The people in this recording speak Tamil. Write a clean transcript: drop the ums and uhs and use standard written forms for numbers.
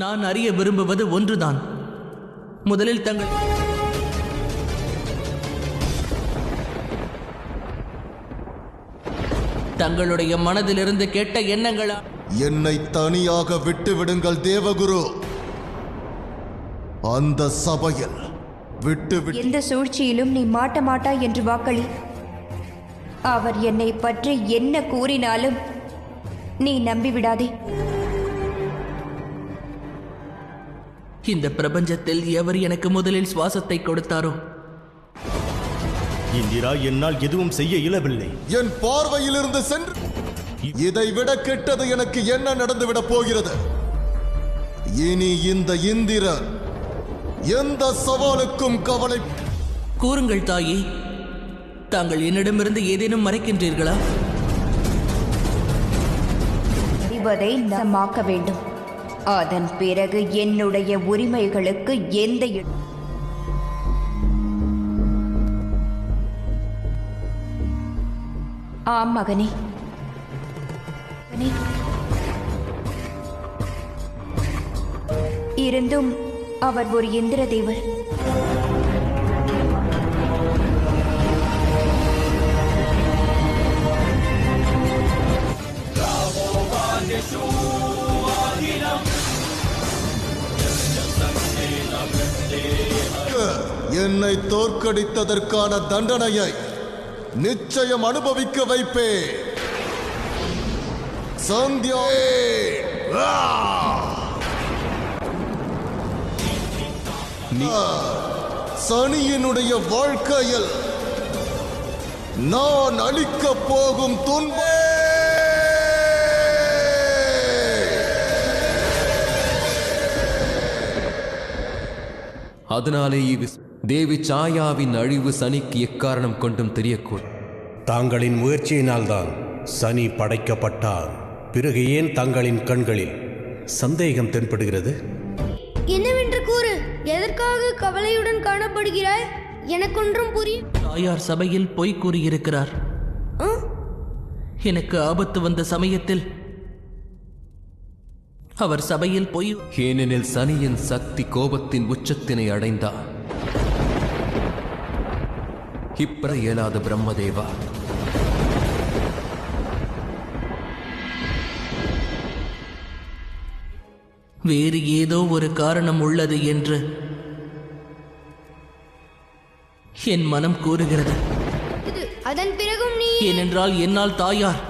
நான் அறிய விரும்புவது ஒன்றுதான். முதலில் தங்களுடைய மனதிலிருந்து கேட்ட எண்ணங்களா? என்னை தனியாக விட்டு விடுங்கள் தேவகுரு. அந்த சபையில் எந்த சூழ்ச்சியிலும் நீ மாட்ட மாட்டாய் என்று வாக்களி. அவர் என்னை பற்றி என்ன கூறினாலும் நீ நம்பிவிடாதே. இந்த பிரபஞ்சத்தில் எவர் எனக்கு முதலில் சுவாசத்தை கொடுத்தாரோ? இந்திரா, என்னால் எதுவும் செய்ய இயலவில்லை. என் பார்வையிலிருந்து சென்று இதை விட கெட்டது எனக்கு என்ன நடந்துவிடப் போகிறது? இனி இந்த இந்திரன் எந்த சவாலுக்கும் கவலை. கூறுங்கள் தாயே, தாங்கள் என்னிடமிருந்து ஏதேனும் மறைக்கின்றீர்களா? அறிவதை நமாக்க வேண்டும். அதன் பிறகு என்னுடைய உரிமைகளுக்கு எந்த ஆம் மகனே. இருந்தும் அவர் ஒரு இந்திர தேவர். என்னை தோற்கடித்ததற்கான தண்டனையை நிச்சயம் அனுபவிக்க வைப்பே. சந்தியா, சனியினுடைய வாழ்க்கையில் நான் அளிக்கப் போகும் துன்பம். அதனாலே தேவி சாயாவின் அழிவு சனிக்கு எக்காரணம் கொண்டும் தெரியக்கூடும். தாங்களின் முயற்சியினால்தான் சனி படைக்கப்பட்டார். பிறகு ஏன் தங்களின் கண்களில் சந்தேகம் தென்படுகிறது? என்னவென்று கூறு. எதற்காக கவலையுடன் காணப்படுகிறாய்? எனக்கொன்றும் புரியும். தாயார் சபையில் பொய் கூறியிருக்கிறார். எனக்கு ஆபத்து வந்த சமயத்தில் அவர் சபையில் பொய். ஏனெனில் சனியின் சக்தி கோபத்தின் உச்சத்தினை அடைந்தார். இப்பற இயலாத பிரம்மதேவா, வேறு ஏதோ ஒரு காரணம் உள்ளது என்று என் மனம் கூறுகிறது. அதன் பிறகும் நீ. ஏனென்றால் என்னால் தாயார்